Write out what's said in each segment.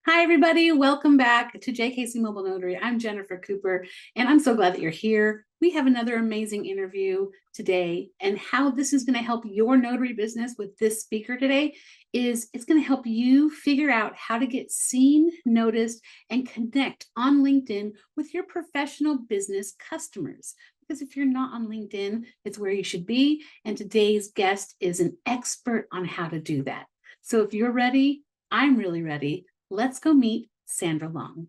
Hi, everybody. Welcome back to JKC Mobile Notary. I'm Jennifer Cooper, and I'm so glad that you're here. We have another amazing interview today, and how this is going to help your notary business with this speaker today is it's going to help you figure out how to get seen, noticed, and connect on LinkedIn with your professional business customers. Because if you're not on LinkedIn, it's where you should be. And today's guest is an expert on how to do that. So if you're ready, I'm really ready. Let's go meet Sandra Long.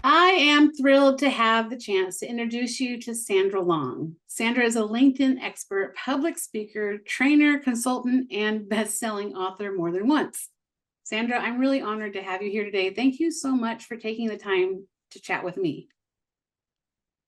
I am thrilled to have the chance to introduce you to Sandra Long. Sandra is a LinkedIn expert, public speaker, trainer, consultant, and best-selling author more than once. Sandra, I'm really honored to have you here today. Thank you so much for taking the time to chat with me.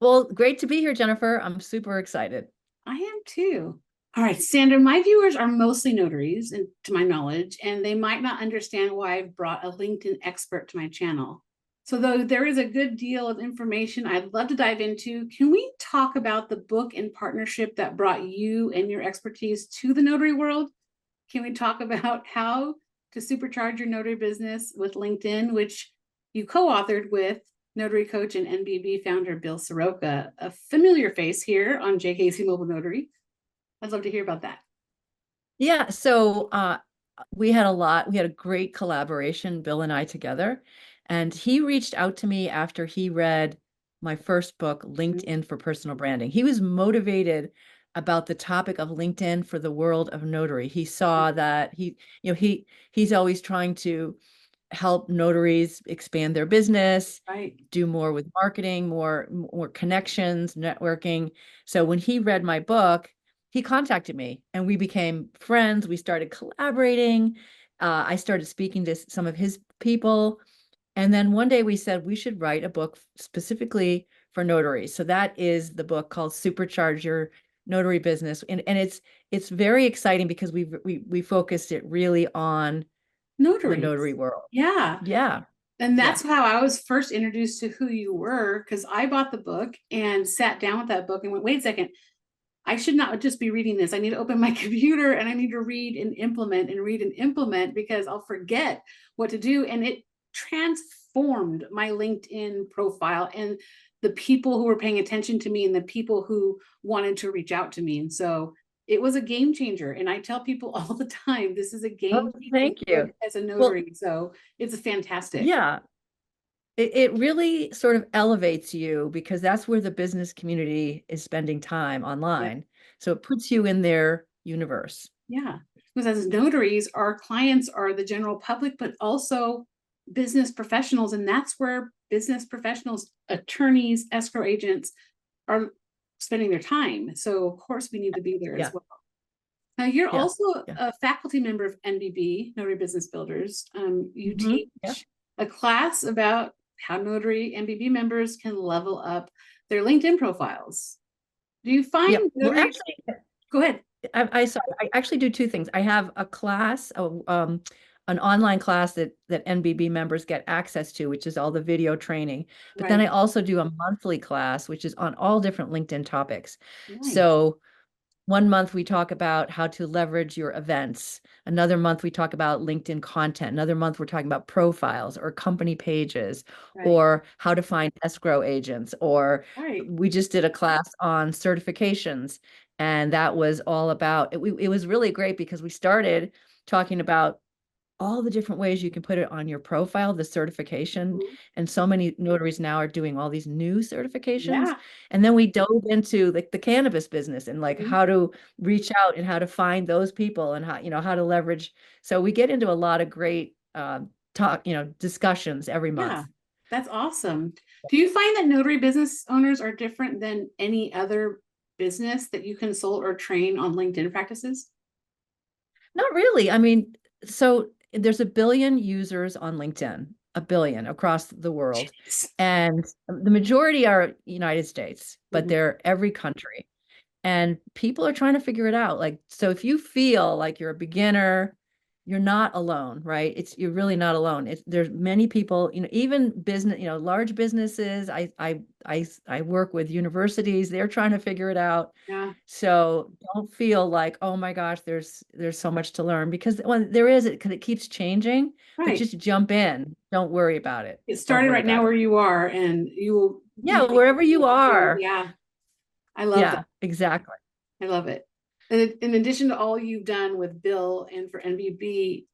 Well, great to be here, Jennifer. I'm super excited. I am too. All right, Sandra, my viewers are mostly notaries, and to my knowledge, and they might not understand why I've brought a LinkedIn expert to my channel. So, though there is a good deal of information I'd love to dive into, can we talk about the book and partnership that brought you and your expertise to the notary world? Can we talk about how to supercharge your notary business with LinkedIn, which you co-authored with notary coach and NBB founder Bill Soroka, a familiar face here on JKC Mobile Notary? I'd love to hear about that. Yeah, so we had a great collaboration, Bill and I together. And he reached out to me after he read my first book, LinkedIn for Personal Branding. He was motivated about the topic of LinkedIn for the world of notary. He saw that he's always trying to help notaries expand their business, Right. do more with marketing, more connections, networking. So when he read my book, he contacted me and we became friends. We started collaborating. I started speaking to some of his people. And then one day we said we should write a book specifically for notaries. So that is the book called Supercharge Your Notary Business. And it's very exciting because we focused it really on the notary Notaries. world. Yeah. Yeah. And Yeah. that's how I was first introduced to who you were, because I bought the book and sat down with that book and went, wait a second, I should not just be reading this. I need to open my computer and I need to read and read and implement because I'll forget what to do. And it transformed my LinkedIn profile and the people who were paying attention to me and the people who wanted to reach out to me. And so it was a game changer. And I tell people all the time, this is a Oh, game changing thank book you. as a Well, notary. So it's fantastic. yeah, it really sort of elevates you because that's where the business community is spending time Yeah. online. So it puts you in their universe. Yeah, because as notaries, our clients are the general public, but also business professionals. And that's where business professionals, attorneys, escrow agents are spending their time. So, of course, we need to be there as Yeah, well. Now, you're yeah, also yeah. a faculty member of NBB, Notary Business Builders. You Yeah, teach a class about how notary NBB members can level up their LinkedIn profiles. Do you yeah. find Well, notary? actually, Go ahead. sorry, I actually do two things. I have a class, an online class that NBB members get access to, which is all the video training. But then Right. I also do a monthly class, which is on all different LinkedIn topics. Nice. So one month we talk about how to leverage your events. Another month we talk about LinkedIn content. Another month we're talking about profiles or company pages Right. or how to find escrow agents. Or Right. we just did a class on certifications. And that was all about it was really great because we started talking about all the different ways you can put it on your profile, the certification. Mhm. And so many notaries now are doing all these new certifications. Yeah. And then we dove into like the cannabis business and like Mhm. how to reach out and how to find those people and how to leverage. So we get into a lot of great talk, discussions every Yeah. month. That's awesome. Do you find that notary business owners are different than any other business that you consult or train on LinkedIn practices? Not really. I mean, so there's a billion users on LinkedIn, a billion across the world. Jeez. And the majority are United States, but Mhm. they're every country. And people are trying to figure it out. Like, so if you feel like you're a beginner, you're not alone, right? You're really not alone. There's many people, even business, large businesses. I work with universities. They're trying to figure it out. Yeah. So don't feel like, oh my gosh, there's so much to learn, because when there is, because it keeps changing, but Right. just jump in. Don't worry about it. Get Don't started worry right now about where it. you are, and you will Yeah, be. wherever you are. Yeah. I love that. Yeah, exactly. I love it. And in addition to all you've done with Bill and for NVB,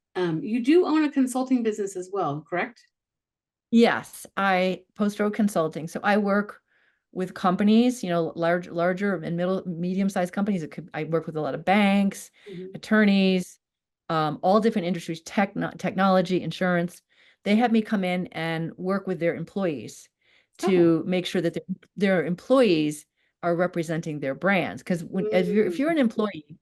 you do own a consulting business as well, correct? Yes, I post-road consulting. So I work with companies, larger and medium-sized companies. I work with a lot of banks, Mhm. attorneys, all different industries, technology, insurance. They have me come in and work with their employees Oh. to make sure that their employees are representing their brands. Because if you're Mm. an employee,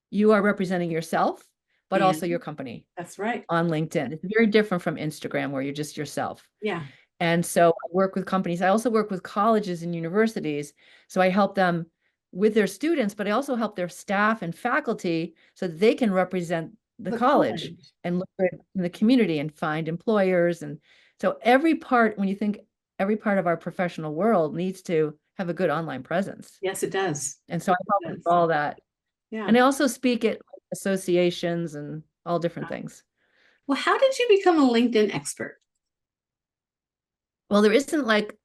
you are representing yourself, but also And your company that's right. on LinkedIn. It's very different from Instagram, where you're just yourself. Yeah. And so I work with companies. I also work with colleges and universities. So I help them with their students, but I also help their staff and faculty so that they can represent the The college college. and look good in the community and find employers. And so when you think every part of our professional world needs to have a good online presence. Yes, it does. And so I help It with does. all that. Yeah. And I also speak at associations and all different things. Well, how did you become a LinkedIn expert? Well, there isn't like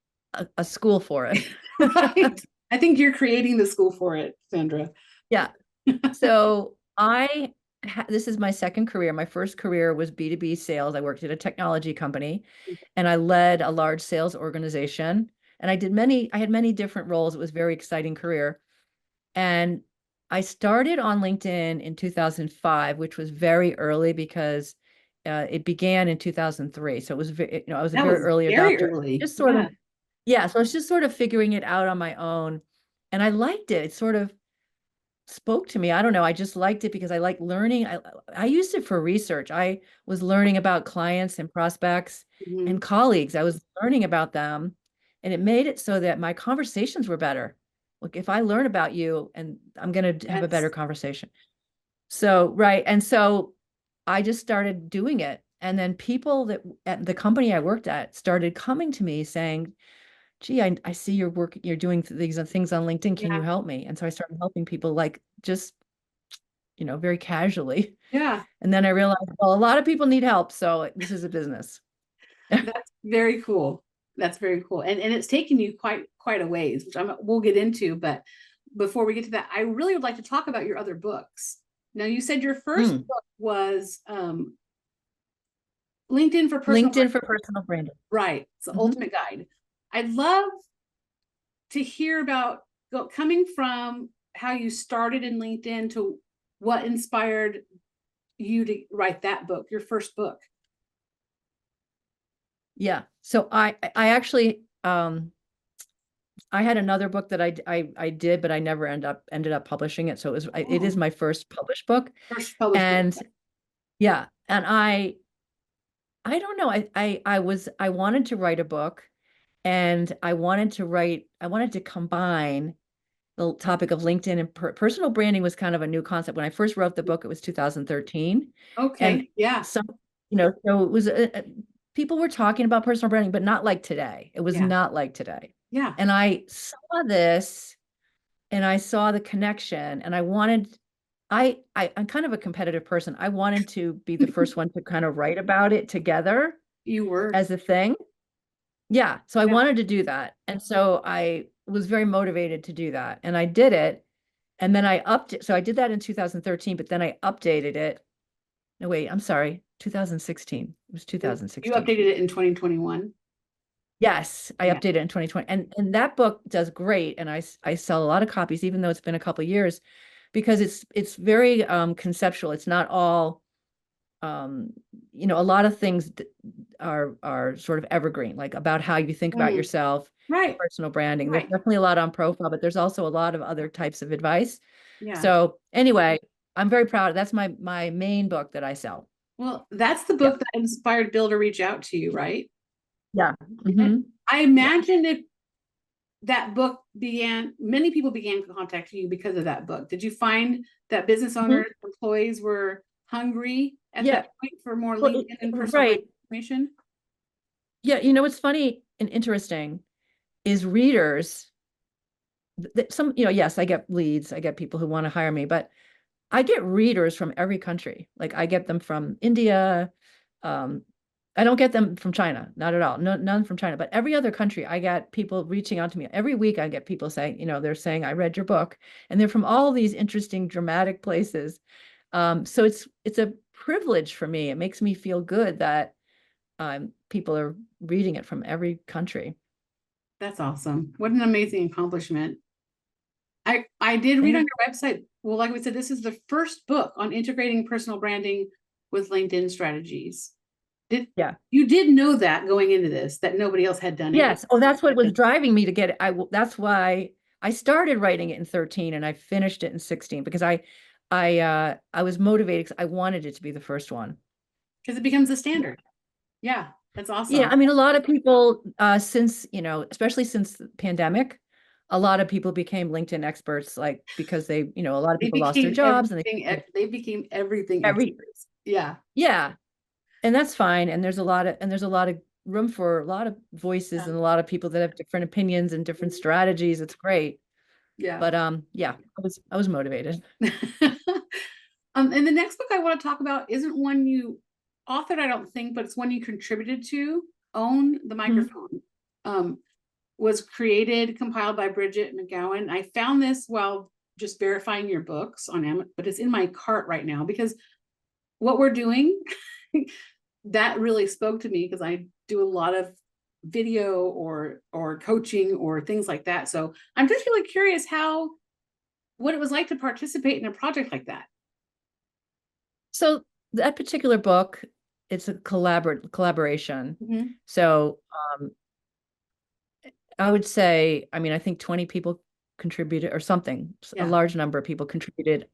a school for it. Right. I think you're creating the school for it, Sandra. Yeah. So this is my second career. My first career was B2B sales. I worked at a technology company and I led a large sales organization. And I had many different roles. It was a very exciting career. And I started on LinkedIn in 2005, which was very early because it began in 2003. So it was, I was a That very was early very adopter. early. Just sort of, Yeah. yeah. So I was just sort of figuring it out on my own. And I liked it. It sort of spoke to me. I don't know. I just liked it because I like learning. I used it for research. I was learning about clients and prospects Mhm. and colleagues. I was learning about them, and it made it so that my conversations were better. Like if I learn about you, and I'm going to have a better That's conversation. So, right. And so I just started doing it. And then people that at the company I worked at started coming to me saying, gee, I see you're doing these things on LinkedIn. Can you yeah. help me? And so I started helping people, like just, very casually. Yeah. And then I realized, well, a lot of people need help. So this is a business. That's very cool. That's very cool. And it's taken you quite a ways, which we'll get into, but before we get to that, I really would like to talk about your other books. Now, you said your first Mm. book was LinkedIn for Personal LinkedIn for Branding. personal branding. Right. It's the Mhm. ultimate guide. I'd love to hear about coming from how you started in LinkedIn to what inspired you to write that book, your first book. Yeah. So I actually, I had another book that I did, but I never ended up publishing it. So it is Oh, my first published book. first published book. And yeah, and I don't know. I wanted to write a book, and I wanted to combine the topic of LinkedIn and personal branding. Was kind of a new concept. When I first wrote the book, it was 2013. And Okay. Yeah. some, so it was, people were talking about personal branding, but not like today. It was Yeah. not like today. Yeah. And I saw this and I saw the connection, and I'm kind of a competitive person. I wanted to be the first one to kind of write about it together You were. as a thing. Yeah. So I Yeah. wanted to do that. And so I was very motivated to do that. And I did it. And then so I did that in 2013, but then I updated it. No, wait, I'm sorry. 2016. It was You 2016. updated it in 2021. Yes, I Yeah. updated it in 2020. And that book does great. And I sell a lot of copies, even though it's been a couple of years, because it's very conceptual. It's not all um, a lot of things are sort of evergreen, like about how you think about Mm, yourself, right. personal branding. There's Right. definitely a lot on profile, but there's also a lot of other types of advice. Yeah. So anyway, I'm very proud. That's my main book that I sell. Well, that's the Yeah. book that inspired Bill to reach out to you, right? Yeah. And Hmm. I Yeah. imagine if that book many people began contacting you because of that book. Did you find that business Mhm. owners, employees were hungry at Yeah. that point for more Well, LinkedIn and personal brand right. information? Yeah. What's funny and interesting is readers, some, yes, I get leads, I get people who want to hire me, but I get readers from every country. Like I get them from India. Um, I don't get them from China, not at all. No, none from China, but every other country, I get people reaching out to me. Every week I get people saying, they're saying, I read your book, and they're from all these interesting, dramatic places. So it's a privilege for me. It makes me feel good that people are reading it from every country. That's awesome. What an amazing accomplishment. I did read Yeah. on your website. Well, like we said, this is the first book on integrating personal branding with LinkedIn strategies. Did Yeah. you did know that going into this, that nobody else had done it? Yes. Oh, that's what was driving me to get it. That's why I started writing it in 13 and I finished it in 16 because I was motivated because I wanted it to be the first one. Because it becomes the standard. Yeah, that's Yeah, awesome. I mean, a lot of people, since, especially since the pandemic, a lot of people became LinkedIn experts, like because a lot of They people lost their became jobs and everything. They became everything every, experts. Yeah. yeah, and that's fine. And there's a lot of room for a lot of voices Yeah. and a lot of people that have different opinions and different strategies. It's great. Yeah. But yeah, I was motivated. And the next book I want to talk about isn't one you authored, I don't think, but it's one you contributed to. Own the Mhm. Microphone. Um, was created, compiled by Bridget McGowan. I found this while just verifying your books on Amazon, but it's in my cart right now because what we're doing, that really spoke to me because I do a lot of video or coaching or things like that. So I'm just really curious what it was like to participate in a project like that. So that particular book, it's a collaboration. Mhm. So I would say, I mean, I think 20 people contributed or something. A Yeah. large number of people contributed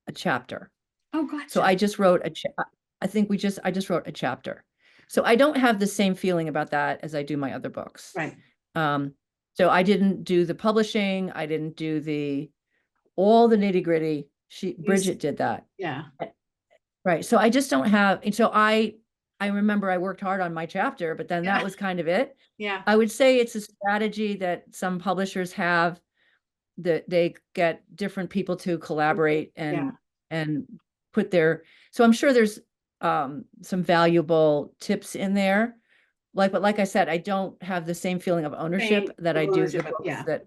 a chapter. Oh, So gotcha. I just wrote I just wrote a chapter. So I don't have the same feeling about that as I do my other books. Right. Um, so I didn't do the publishing. I didn't do all the nitty gritty. Bridget did that. Yeah. Right. So I just don't have, and so I remember I worked hard on my chapter, but then that Yeah. was kind of it. Yeah. I would say it's a strategy that some publishers have, that they get different people to collaborate Yeah. and put their, so I'm sure there's some valuable tips in there. But like I said, I don't have the same feeling of ownership Same that I do the ownership. books Yeah. that,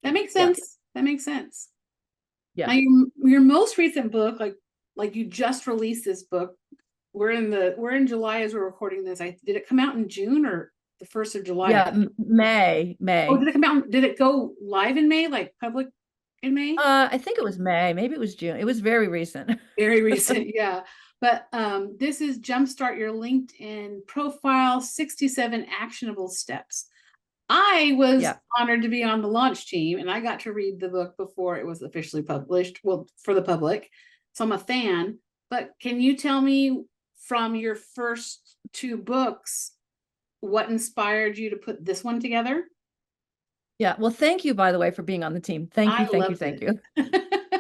That makes yeah, sense. That makes sense. Now yeah. your most recent book, like you just released this book. We're in July as we're recording this. Did it come out in June or the 1st of July? Yeah, May, Oh, May. did it come out? Did it go live in May, like public in May? I think it was May, maybe it was June. It was very recent. Very recent, yeah. But this is Jumpstart Your LinkedIn Profile 67 Actionable Steps. I was Yeah. honored to be on the launch team and I got to read the book before it was officially published, well, for the public. So I'm a fan. But can you tell me from your first two books what inspired you to put this one together? Yeah. Well, thank you, by the way, for being on the team. Thank you, I thank you, loved thank it. you.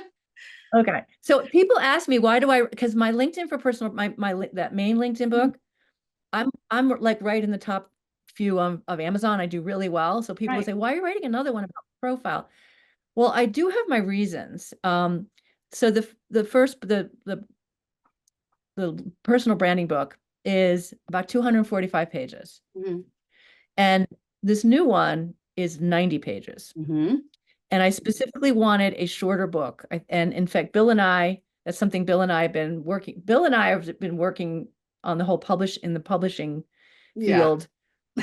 Okay. So people ask me, why do I, because my LinkedIn for personal, that main LinkedIn book, I'm like right in the top few of Amazon. I do really well. So people will Right. say, why are you writing another one about profile? Well, I do have my reasons. So the first, the personal branding book is about 245 pages. Mm-hmm. And this new one is 90 pages. Mm-hmm. And I specifically wanted a shorter book. And in fact, that's something Bill and I have been working. Bill and I have been working on the whole in the publishing Yeah. field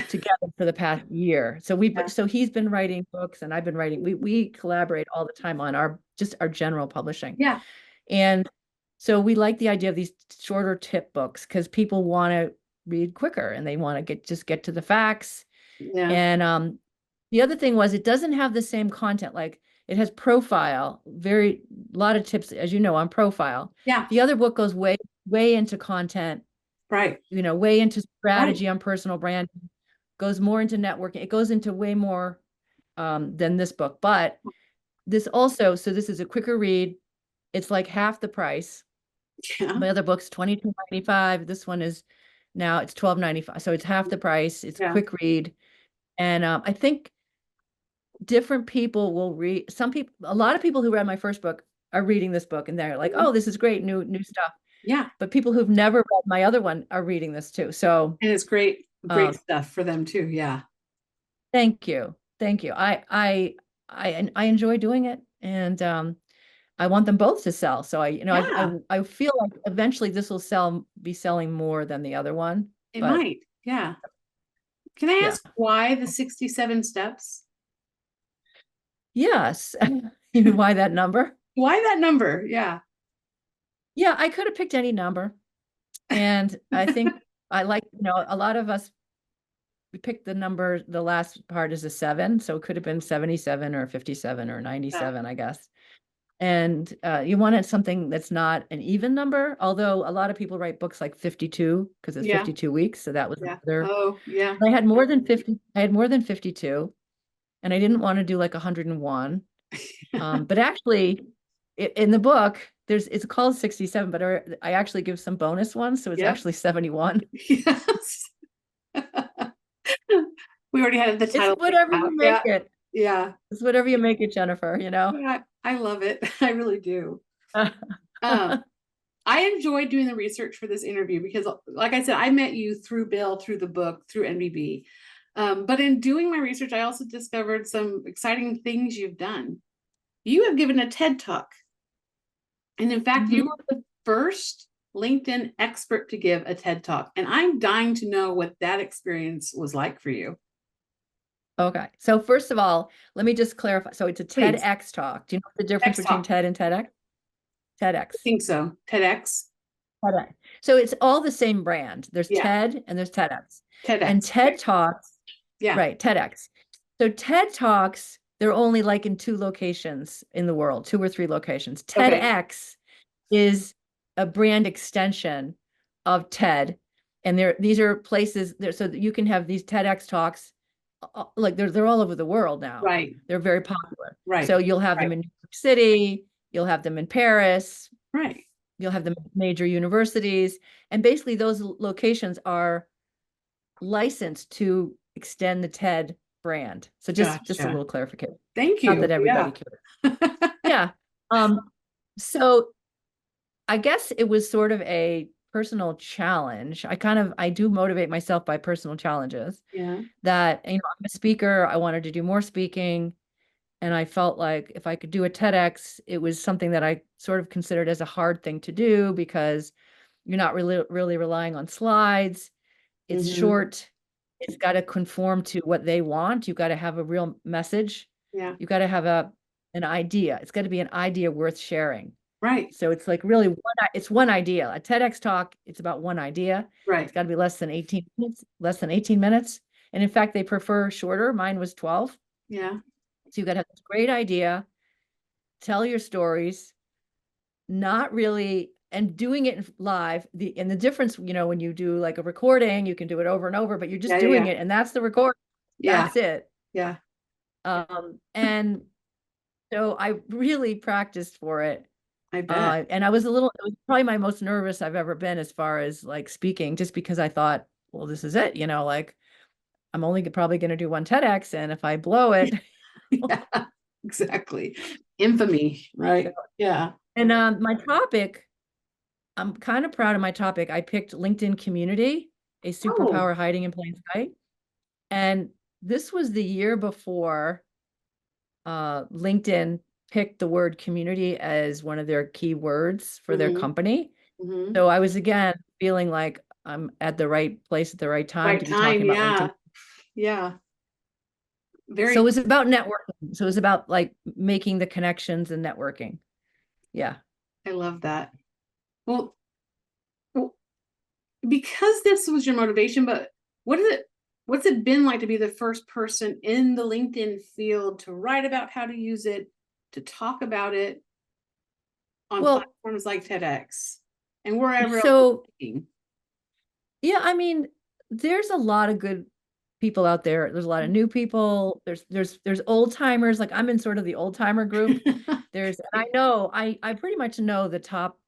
together for the past year. Yeah. So he's been writing books and I've been writing. We collaborate all the time on our general publishing. Yeah. And so we like the idea of these shorter tip books because people want to read quicker and they want to get to the facts. Yeah. And the other thing was it doesn't have the same content. Like it has profile, a lot of tips, as you know, on profile. Yeah. The other book goes way into content, Right. way into Right. strategy on personal brand, goes more into networking. It goes into way more than this book. But this also, so this is a quicker read. It's like half the price. Yeah. My other book's $22.95. This one is now it's $12.95. So it's half the price. It's Yeah. quick read. And I think different people will read, some people, a lot of people who read my first book are reading this book and they're like, Mhm. oh, this is great, new stuff. Yeah. But people who've never read my other one are reading this too. So And it's great, great um, stuff for them too. Yeah. thank you. Thank you. I enjoy doing it. And I want them both to sell. So Yeah. I feel like eventually this will be selling more than the other one. It But might. Yeah. Can I yeah. ask why the 67 steps? Yes. You mean why that number? Why that number? Yeah. Yeah, I could have picked any number. And I think I like, a lot of us, we picked the number, the last part is a 7. So it could have been 77 or 57 or Yeah. 97, I guess. And you wanted something that's not an even number, although a lot of people write books like 52 because it's Yeah. 52 weeks. So that was Yeah. another. Oh, yeah. I had more than 50. I had more than 52, and I didn't want to do like 101. But actually, in the book, it's called 67, but I actually give some bonus ones, so it's Yep. actually 71. Yes. We already had the It's title picked whatever out. you make Yeah. it. Yeah. It's whatever you make it, Jennifer, Yeah. I love it. I really do. Um, I enjoyed doing the research for this interview because, like I said, I met you through Bill, through the book, through NBB. But in doing my research, I also discovered some exciting things you've done. You have given a TED Talk. And in fact, you Mhm. were the first LinkedIn expert to give a TED Talk. And I'm dying to know what that experience was like for you. Okay. So first of all, let me just clarify. So it's a Please. TEDx talk. Do you know the difference TED between Talk. TED and TEDx? I TEDx. think so. TEDx. TEDx. So it's all the same brand. There's Yeah. TED and there's TEDx. And TEDx. TED Talks, Yeah. right, TEDx. So TED Talks, they're only like in 2 locations in the world, 2 or 3 locations. Okay. TEDx is a brand extension of TED. And these are places there so that you can have these TEDx talks like they're all over the world now. Right. They're very popular. Right. So you'll have them Right. in New York City, you'll have them in Paris, Right. you'll have the major universities, and basically those locations are licensed to extend the TED brand. So just a Gotcha. little clarification. Thank Not you. that everybody Yeah. could. Yeah. So I guess it was sort of a personal challenge. I do motivate myself by personal challenges Yeah. that, I'm a speaker. I wanted to do more speaking. And I felt like if I could do a TEDx, it was something that I sort of considered as a hard thing to do because you're not really relying on slides. It's Hmm. short. It's got to conform to what they want. You got to have a real message. Yeah. You got to have an idea. It's got to be an idea worth sharing. Right. So it's like really it's one idea. A TEDx talk, it's about one idea. It's Right. got to be less than 18 minutes, less than 18 minutes. And in fact, they prefer shorter. Mine was 12. Yeah. So you got to have this great idea, tell your stories, not really, and doing it live. The difference, when you do like a recording, you can do it over and over, but you're just Yeah. Yeah. doing Yeah. it, and that's the record. Yeah. That's it. Yeah. And so I really practiced for it. I bet. And it was probably my most nervous I've ever been as far as like speaking, just because I thought, well, this is it, like I'm only probably going to do one TEDx, and if I blow it. Yeah. Exactly. Infamy. Right. Yeah. And my topic, I'm kind of proud of my topic. I picked LinkedIn community, a Oh. superpower hiding in plain sight. And this was the year before LinkedIn picked the word community as one of their key words for their Hmm. company. Hmm. So I was again feeling like I'm at the right place at the right time Right to be time. talking about LinkedIn. Yeah. Yeah. So it Very. was about networking. So it was about like making the connections and networking. Yeah. I love that. Well, well, because this was your motivation, but what is it? What's it been like to be the first person in the LinkedIn field to write about how to use it, to talk about it on Well, platforms like TEDx and wherever else you're so speaking? yeah, I mean, there's a lot of good people out there. There's a lot of new people. There's old timers. Like I'm in sort of the old timer group. And I know I pretty much know the top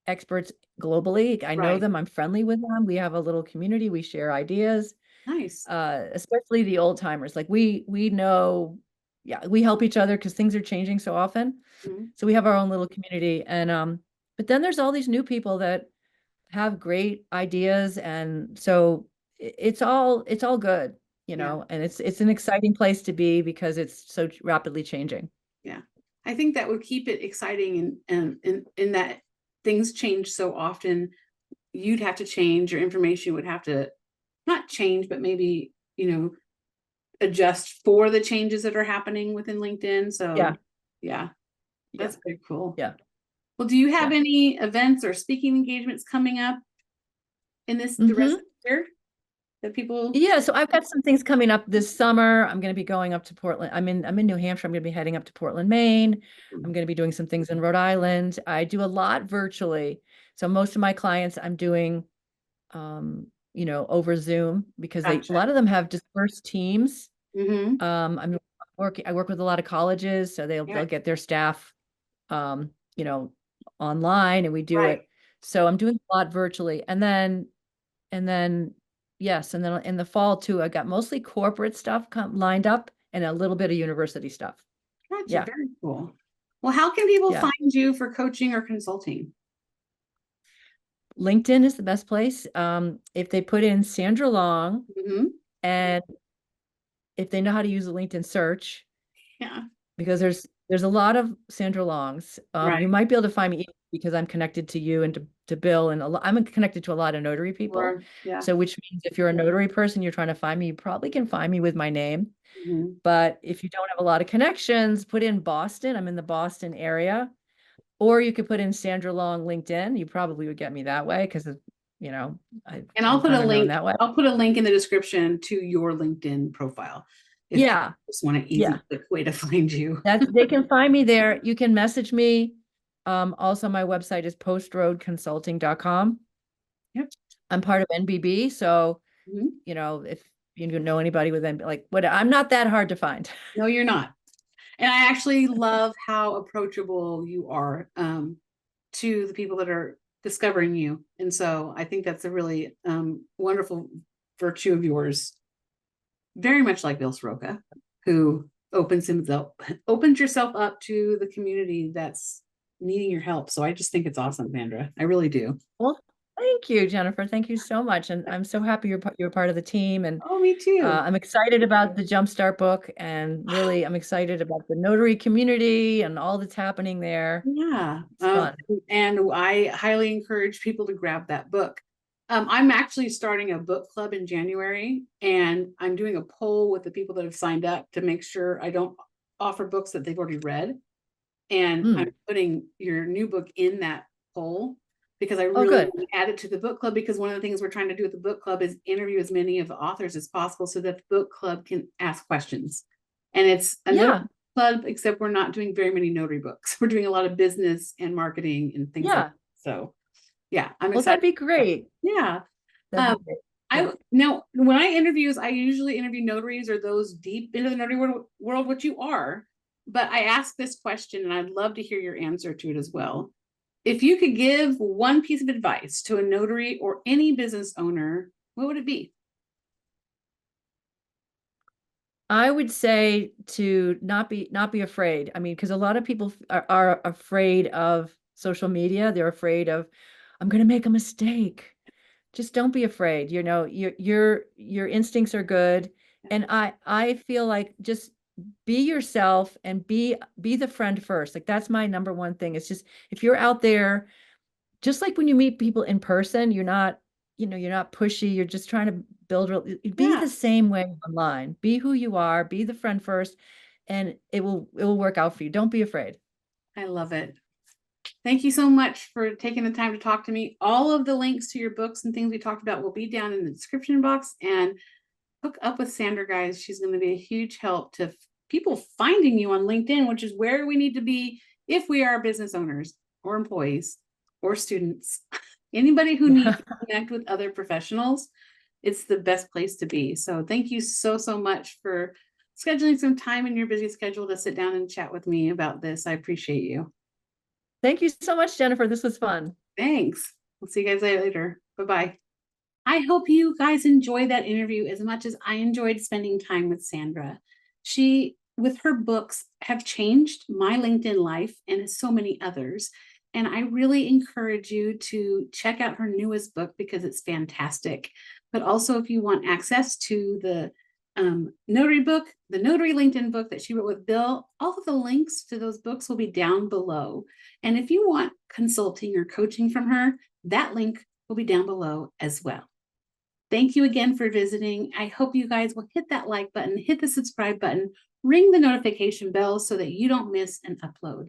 experts globally. I know Right. them. I'm friendly with them. We have a little community. We share ideas, Nice. especially the old timers. Like we know, yeah, we help each other because things are changing so often. Mhm. So we have our own little community. And but then there's all these new people that have great ideas. And so it's all good, you Yeah. know, and it's an exciting place to be because it's so rapidly changing. Yeah. I think that would keep it exciting, and in that things change so often, you'd have to change, your information would have to not change, but maybe, adjust for the changes that are happening within LinkedIn. Yeah, So yeah, yeah, that's very cool. yeah, Well, do you have yeah. any events or speaking engagements coming up in the rest Hmm. of the year that people? Yeah, so I've got some things coming up this summer. I'm going to be going up to Portland. I'm in New Hampshire. I'm going to be heading up to Portland, Maine. I'm going to be doing some things in Rhode Island. I do a lot virtually. So most of my clients I'm doing over Zoom because a Gotcha. lot of them have dispersed teams. Mm-hmm. I work with a lot of colleges, so Yeah. they'll get their staff um, you know, online and we do Right. it. So I'm doing a lot virtually. And then, yes, and then in the fall too, I got mostly corporate stuff lined up and a little bit of university stuff. Gotcha. Yeah, Very cool. Well, how can people yeah. find you for coaching or consulting? LinkedIn is the best place. If they put in Sandra Long Mm-hmm. and if they know how to use the LinkedIn search, Yeah. because there's a lot of Sandra Longs. Right. You might be able to find me because I'm connected to you and to Bill and I'm connected to a lot of notary people. Or yeah. So which means if you're a notary person, you're trying to find me, you probably can find me with my name. Mm-hmm. But if you don't have a lot of connections, put in Boston. I'm in the Boston area. Or you could put in Sandra Long LinkedIn. You probably would get me that way because, you know, And I'm kind of known that way. I'll put a link in the description to your LinkedIn profile if you Yeah. just want an Yeah. easy, quick way to find you. They can find me there. You can message me. Also my website is postroadconsulting.com. Yep. I'm part of NBB. So, Mhm. if you know anybody with NB, like what, I'm not that hard to find. No, you're not. And I actually love how approachable you are to the people that are discovering you. And so I think that's a really wonderful virtue of yours, very much like Bill Soroka, who opens yourself up to the community that's needing your help. So I just think it's awesome, Sandra. I really do. Well, thank you, Jennifer. Thank you so much. And I'm so happy you're part of the team. And Oh, me too. I'm excited about the Jumpstart book. And really, I'm excited about the notary community and all that's happening there. Yeah. It's fun. And I highly encourage people to grab that book. I'm actually starting a book club in January, and I'm doing a poll with the people that have signed up to make sure I don't offer books that they've already read. And Mm. I'm putting your new book in that poll because I Oh, really good. want to add it to the book club, because one of the things we're trying to do with the book club is interview as many of the authors as possible so that the book club can ask questions. And it's a notary Yeah. club, except we're not doing very many notary books. We're doing a lot of business and marketing and things like Yeah. that. So yeah, I'm Well, excited. that'd be great. Yeah. That'd be Um, great. Yeah. I now when I interviews, I usually interview notaries or those deep into the notary world, which you are. But I ask this question, and I'd love to hear your answer to it as well. If you could give one piece of advice to a notary or any business owner, what would it be? I would say to not be afraid. I mean, because a lot of people are afraid of social media. They're afraid of, I'm going to make a mistake. Just don't be afraid. Your instincts are good. And I feel like just be yourself and be the friend first. Like that's my number one thing. It's just if you're out there, just like when you meet people in person, you're not pushy. You're just trying to be Yeah, the same way online. Be who you are, be the friend first, and it will work out for you. Don't be afraid. I love it. Thank you so much for taking the time to talk to me. All of the links to your books and things we talked about will be down in the description box. And hook up with Sandra, guys. She's going to be a huge help to people finding you on LinkedIn, which is where we need to be if we are business owners or employees or students. Anybody who needs to connect with other professionals, it's the best place to be. So thank you so, so much for scheduling some time in your busy schedule to sit down and chat with me about this. I appreciate you. Thank you so much, Jennifer. This was fun. Thanks. We'll see you guys later. Bye-bye. I hope you guys enjoy that interview as much as I enjoyed spending time with Sandra. She, with her books, have changed my LinkedIn life and so many others. And I really encourage you to check out her newest book because it's fantastic. But also, if you want access to the Notary book, the Notary LinkedIn book that she wrote with Bill, all of the links to those books will be down below. And if you want consulting or coaching from her, that link will be down below as well. Thank you again for visiting. I hope you guys will hit that like button, hit the subscribe button, ring the notification bell so that you don't miss an upload.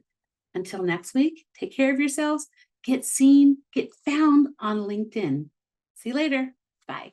Until next week, take care of yourselves, get seen, get found on LinkedIn. See you later. Bye.